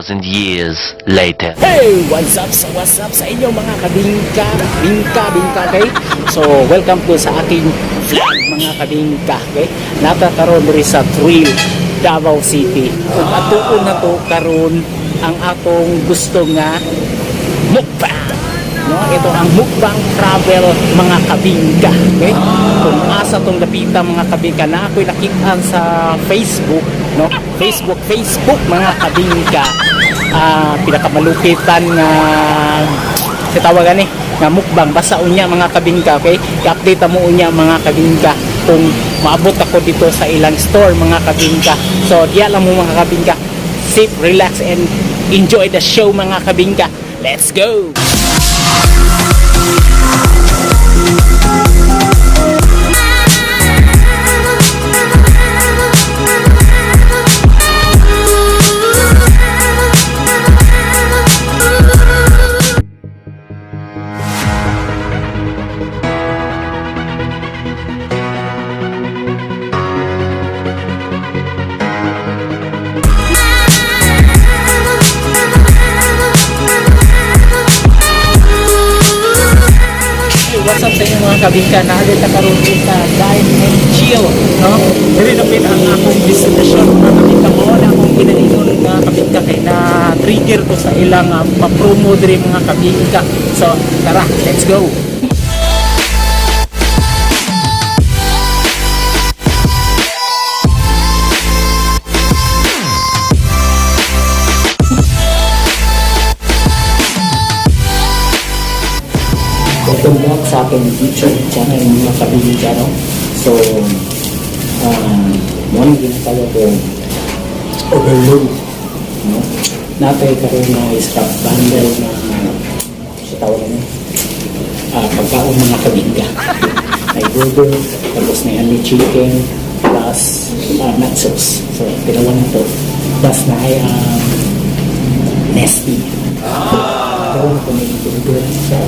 2,000 years later. Hey! What's up sa inyo mga kabingka? Bingka, okay? So, welcome po sa aking vlog mga kabingka, okay? Natakaroon rin sa ChIill, Davao City. Kung atuon na to, karon ang atong gusto nga mukbang. No? Ito ang mukbang travel mga kabingka, okay? Kung asa tong lapita mga kabingka na ako'y nakita sa Facebook, no? Facebook mga kabingka. Pinakamalupitan nga sitawagan nga mukbang basta unya mga kabingka, okay? I-update mo unya mga kabingka kung maabot ako dito sa ilang store mga kabingka. So diya lang mo mga kabingka, sit, relax and enjoy the show mga kabingka. Let's go. What's up sa inyo mga kabingka? Nakaganda karoon sa Dine and ChIill, no? Dili na pin ang akong destination mga kabingka mo na akong kinainon mga kabingka kay na trigger ko sa ilang ma-promo diri mga kabingka. So tara, let's go. Welcome back sa aking YouTube channel mga kabingka, no? So, morning din tayo ko overload, no? Natay karoon na scrap bundle na sa tawag na pagkaon mga kabingka. May burger, tapos may honey chicken, plus nut sauce. So, pinawa na to. Plus na ay nesty. Karoon ko may burger sa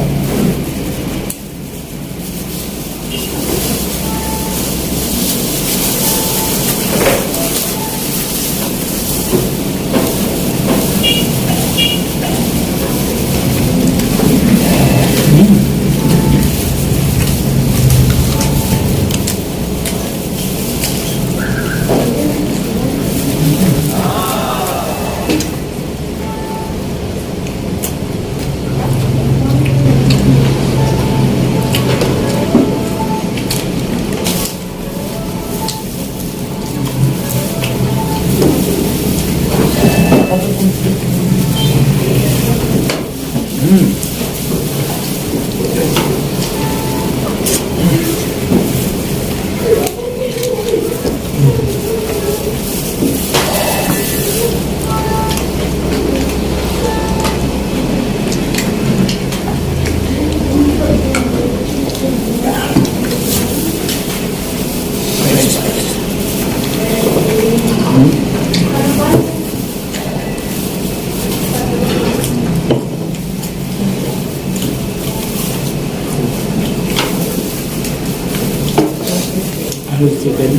chicken.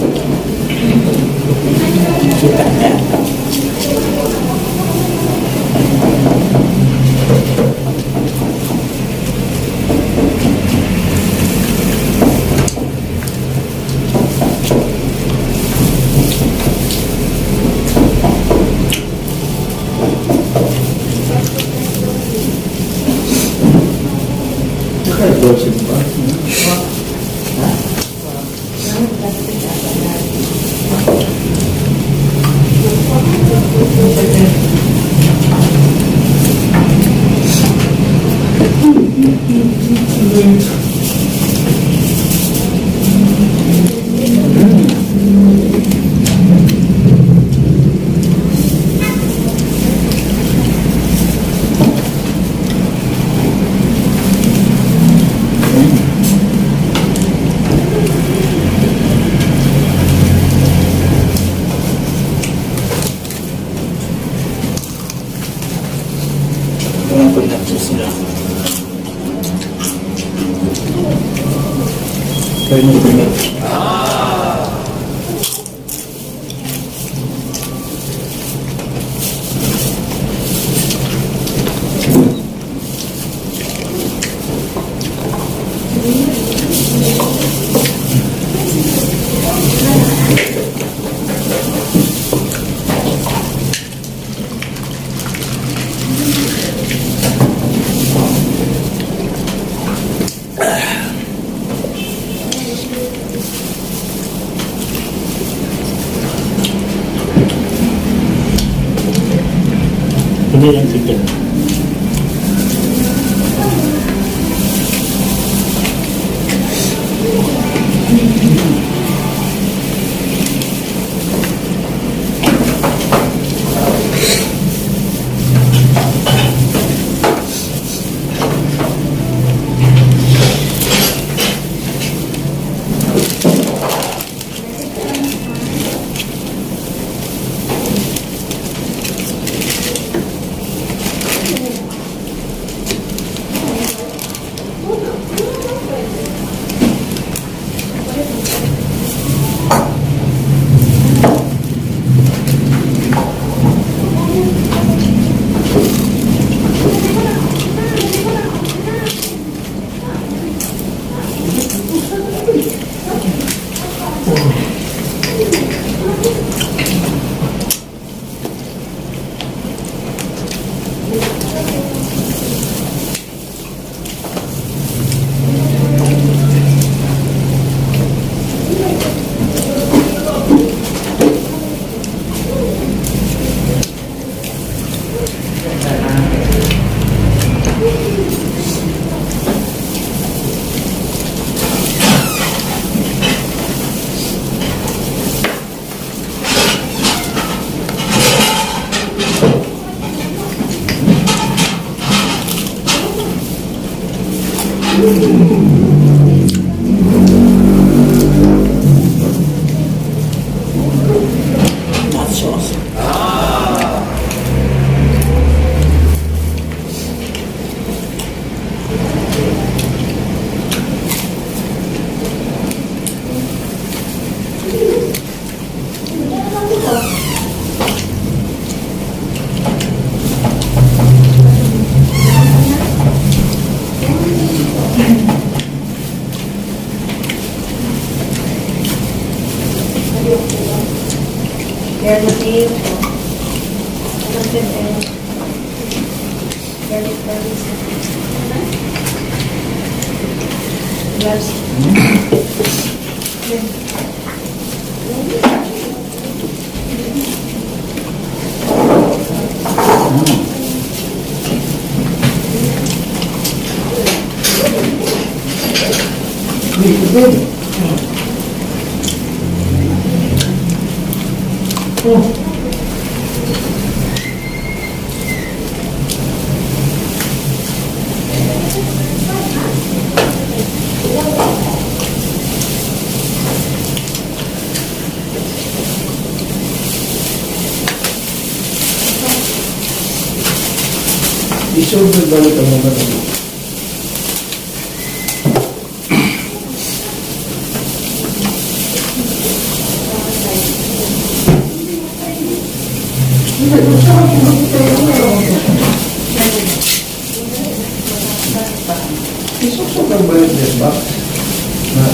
Kita ya. Hindi lang chicken. Hot sauce. Isolve balik ang mga ito. Isusok ang balik din ba? Na.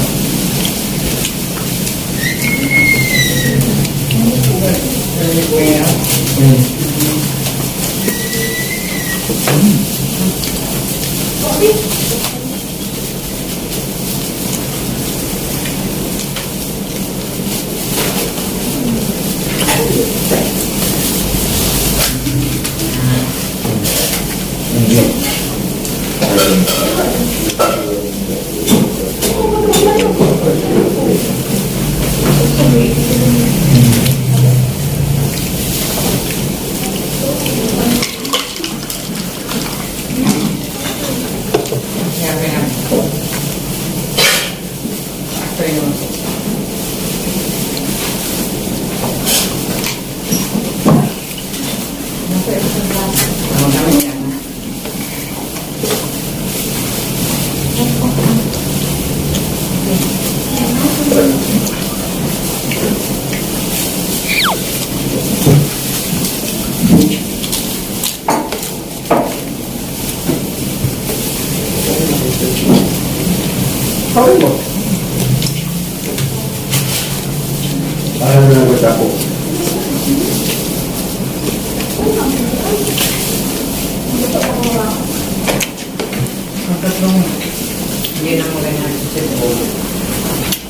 Parang nalagot ako. Ang tatlong hindi na maganda sa cellphone.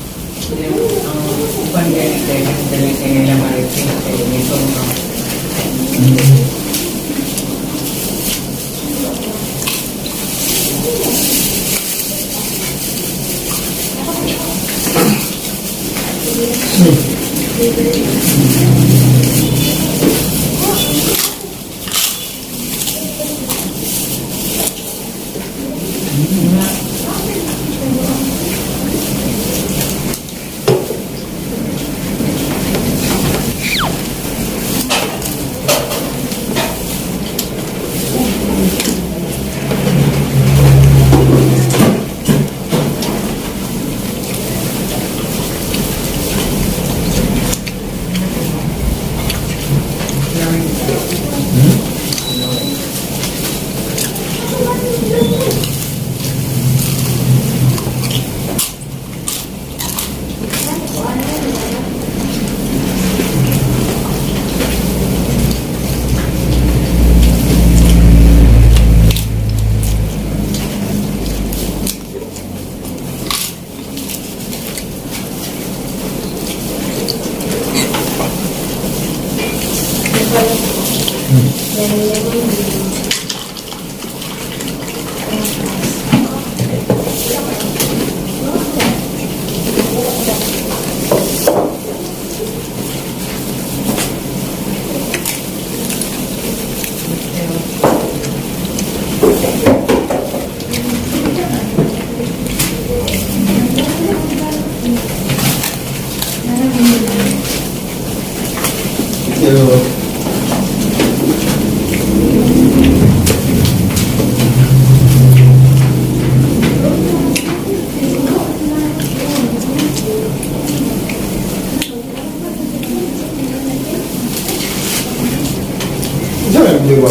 Di ba?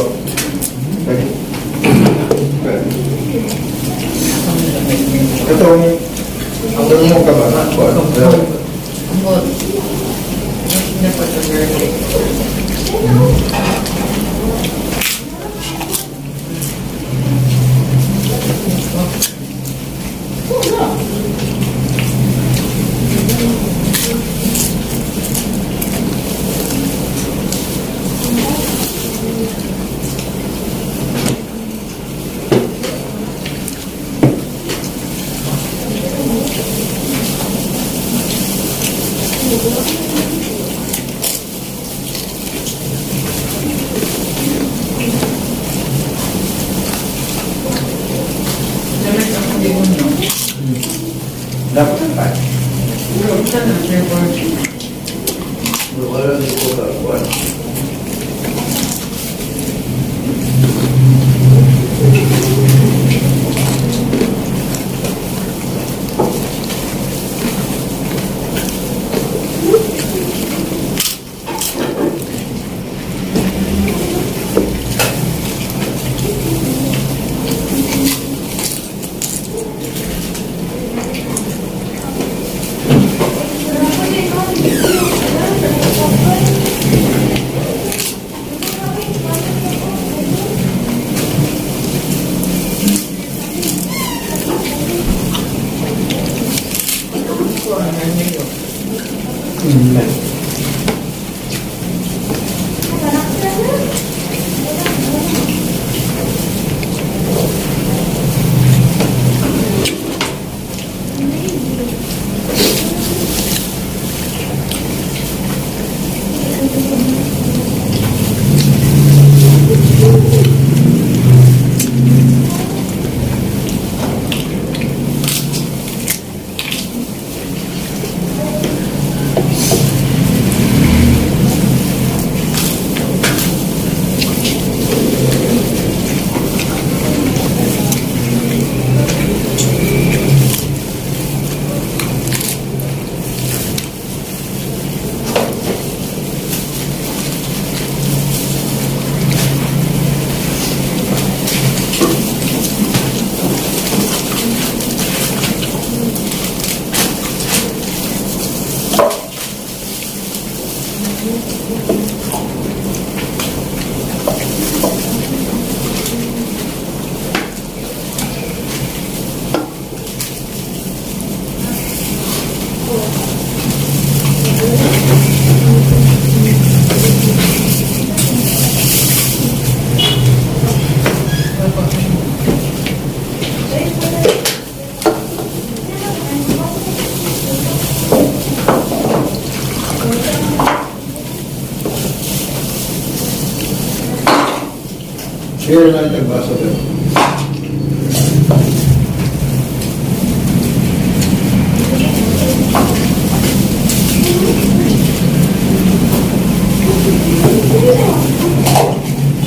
Ito, ang mo ka ba? Dapat ang tayo. Wala dito ka. Share na yung baso doon.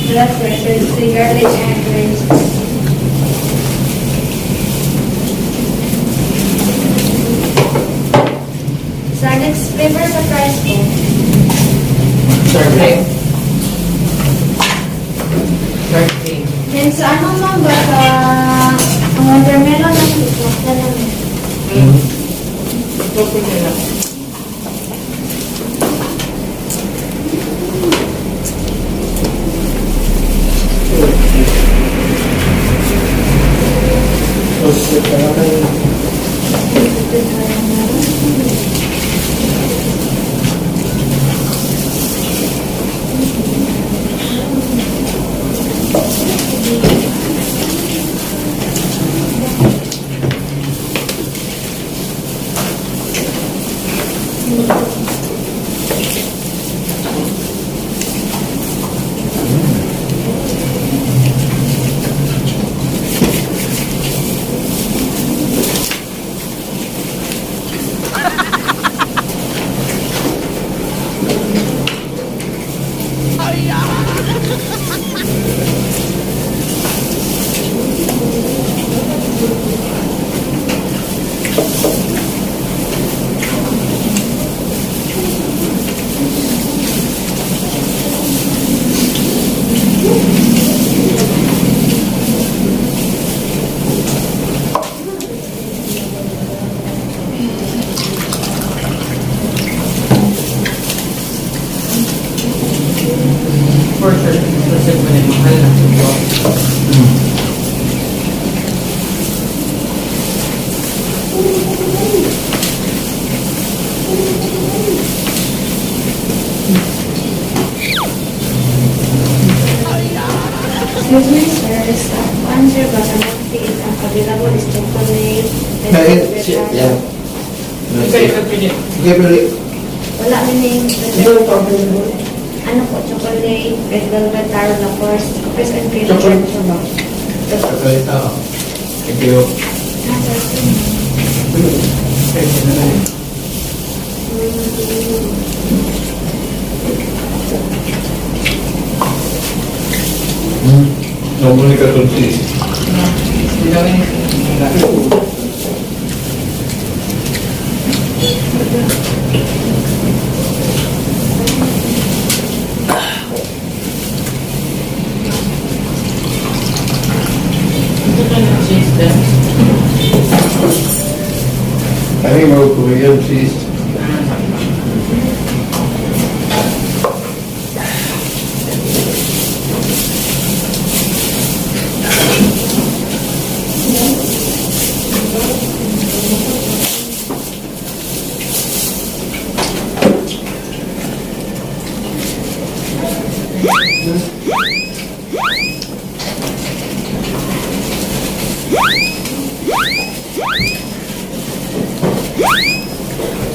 Blood pressure, garlic and orange. Sir, next flavor sa price po. Serving. Then sa ano ma'am ba ang watermelon ang ito? Excuse me, sir. Answer ba sa mga ang available is chocolate, Yeah. wala meaning ano po, chocolate, red velvet, taro na course, cookies and cream. Chocolate. Chocolate. Thank you. Normally ka itong cheese. Kami mo Korean cheese.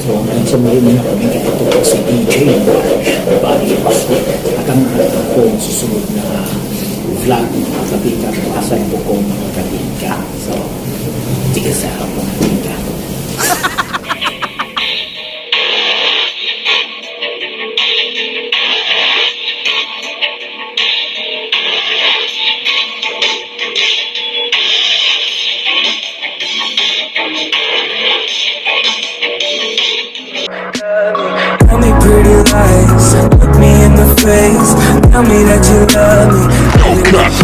So hanggang sa muli na kami ito si DJ BARIOS at ang kong susunod na vlog mga kabingka kung asan po kong mga kabingka. So, tiga sa mga kabingka. Tell me pretty lies, look me in the face, tell me that you love me.